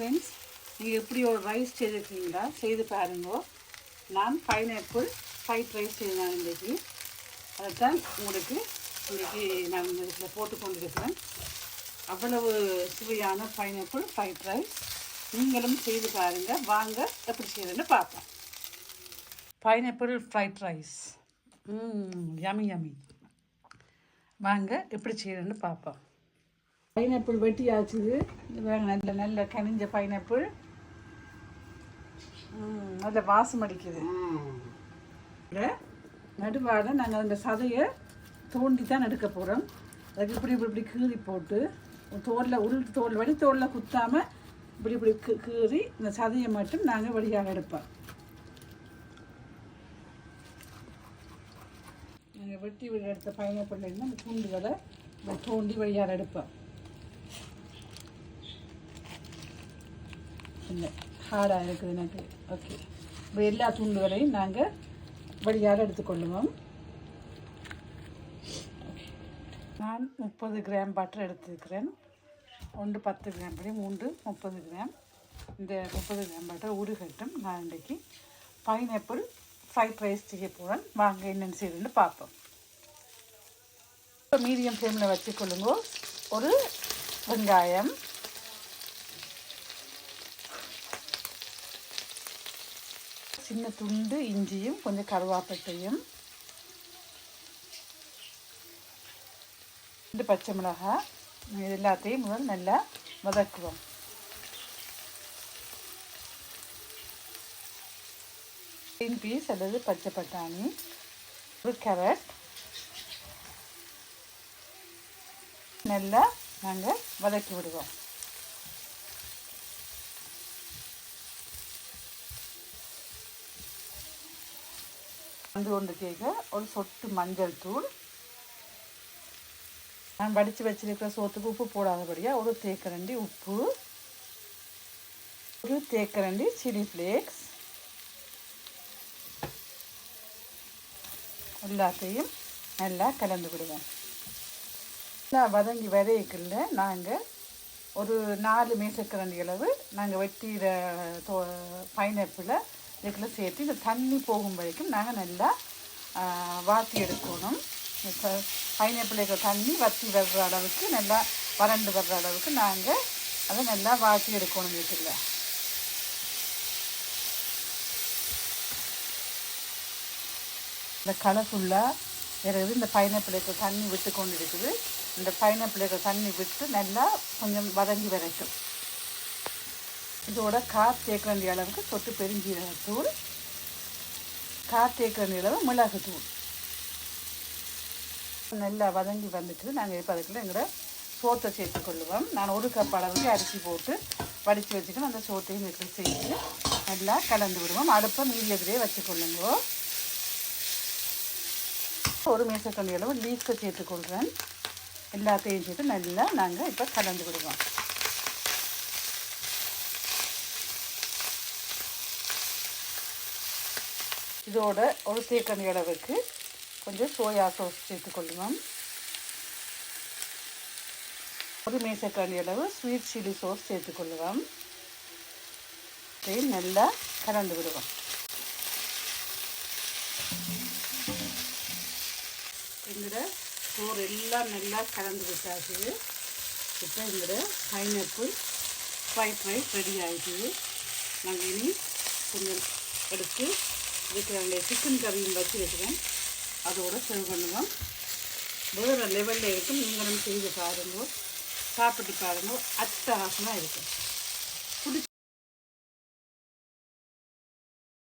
Friends, நீங்கள் எப்படி ஒரு ரைஸ் செய்திருக்கீங்களா? செய்து பாருங்கோ. நான் பைனாப்பிள் ஃப்ரைட் ரைஸ் செய்தேன் இன்றைக்கி. அதைத்தான் உங்களுக்கு இன்றைக்கி நான் இதில் போட்டு கொண்டிருக்கிறேன். அவ்வளவு சுவையான பைனாப்பிள் ஃப்ரைட் ரைஸ் நீங்களும் செய்து பாருங்கள். வாங்க எப்படி செய்யறதுன்னு பார்ப்போம். Pineapple fried rice yummy yummy. வாங்க எப்படி செய்யறதுன்னு பார்ப்போம். பைனாப்பிள் வெட்டி ஆச்சுது. நல்ல நல்ல கனிஞ்ச பைனாப்பிள். நல்ல வாசம் அடிக்குது. நடுவாட நாங்கள் அந்த சதையை தோண்டி தான் எடுக்க போகிறோம். அதுக்கு இப்படி இப்படி இப்படி கீறி போட்டு தோலில் உருட்டு தோல் வடி தோலில் குத்தாமல் இப்படி இப்படி கீறி இந்த சதையை மட்டும் நாங்கள் வழியாக எடுப்போம். நாங்கள் வெட்டி விட எடுத்த பைனாப்பிள்லேருந்து அந்த துண்டுகளை தோண்டி வழியாக எடுப்போம். இல்லை ஹார்டாக இருக்குது எனக்கு. ஓகே, இப்போ எல்லா துண்டுகளையும் நாங்கள் வழியாக எடுத்துக்கொள்ளுவோம். நான் 30 கிராம் பட்டர் எடுத்துருக்கிறேன். 1 10 கிராம் படி 3 30 கிராம். இந்த 30 கிராம் பட்டர் உருகட்டும். நான் இன்றைக்கி பைனாப்பிள் ஃப்ரைட் ரைஸ் செய்ய போகிறேன். வாங்க என்னென்னு செய்யணுன்னு பார்ப்போம். இப்போ மீடியம் ஃப்ளேமில் வச்சுக்கொள்ளுங்க. ஒரு வெங்காயம், சின்ன துண்டு இஞ்சியும் கொஞ்சம் கருவேப்பிலையும், 2 பச்சை மிளகாய். இது எல்லாத்தையும் முதல் நல்லா வதக்குவோம். கிரீன் பீஸ் அல்லது பச்சை பட்டாணி, ஒரு கேரட் நல்லா நாங்கள் வதக்கி விடுவோம். வந்து கொண்டு கேட்க ஒரு சொட்டு மஞ்சள் தூள். நான் வடித்து வச்சிருக்கிற சோத்துக்கு உப்பு போடாதபடியாக ஒரு தேக்கரண்டி உப்பு, ஒரு தேக்கரண்டி சில்லி ஃப்ளேக்ஸ். எல்லாத்தையும் நல்லா கலந்து விடுவேன். நல்லா வதங்கி வரைக்குள்ள நாங்கள் ஒரு 4 மேசக்கரண்டி அளவு நாங்கள் வெட்டிற பைனாப்பிளை இதுக்குள்ள சேர்த்து இந்த தண்ணி போகும் வரைக்கும் நாங்கள் நல்லா வாட்டி எடுக்கணும். பைனாப்பிள் இருக்கிற தண்ணி வற்றி வர்ற அளவுக்கு நல்லா வறண்டு வர்ற அளவுக்கு நாங்கள் அதை நல்லா வாட்டி எடுக்கணும். வீட்டில் இந்த கலர்ஃபுல்லாக இருக்குது. இந்த பைனாப்பிள் இருக்கிற தண்ணி விட்டு கொண்டு இருக்குது. இந்த பைனாப்பிள் இருக்கிற தண்ணி விட்டு நல்லா கொஞ்சம் வதங்கி வரைக்கும். இதோட தேக்கரண்டி அளவுக்கு சொட்டு பெருஞ்சீரகத்தூள், தேக்கரண்டி அளவு மிளகுத்தூள். நல்லா வதங்கி வந்துட்டு நாங்கள் இப்போ அதுக்குள்ள எங்களோட சோத்தை சேர்த்துக்கொள்ளுவோம். நான் 1 கப் அளவுக்கு அரிசி போட்டு வடித்து வச்சுக்கணும். அந்த சோத்தையும் வீட்டில் சேர்த்து நல்லா கலந்து விடுவோம். அடுப்பை மீடியத்திலே வச்சுக்கொள்ளுங்க. 1 மேசக்கரண்டி அளவு லீக்கை சேர்த்துக்கொள்கிறேன். எல்லாத்தையும் சேர்த்து நல்லா நாங்கள் இப்போ கலந்து விடுவோம். இதோட ஒரு தேக்கரண்டி அளவுக்கு கொஞ்சம் சோயா சாஸ் சேர்த்துக்கொள்ளுவோம். 1 மேசக்கரண்டி அளவு ஸ்வீட் சில்லி சாஸ் சேர்த்துக்கொள்ளுவோம். இதையும் நல்லா கலந்து விடுவோம். எங்களோட சோறு எல்லாம் நல்லா கலந்து விட்டாச்சு. இப்போ எங்களோட பைனாப்பிள் ஃப்ரைட் ரைஸ் ரெடி ஆகிடுது. நாங்கள் இனி கொஞ்சம் எடுத்து இருக்கிற சிக்கன் கறியும் வச்சு வைக்கிறேன். அதோடு சர்வ் பண்ணுவோம். வேறு லெவலில் இருக்கும். நீங்களும் செய்து பாருங்க, சாப்பிட்டு பாருங்க. அட்டகாசமாக இருக்கும்.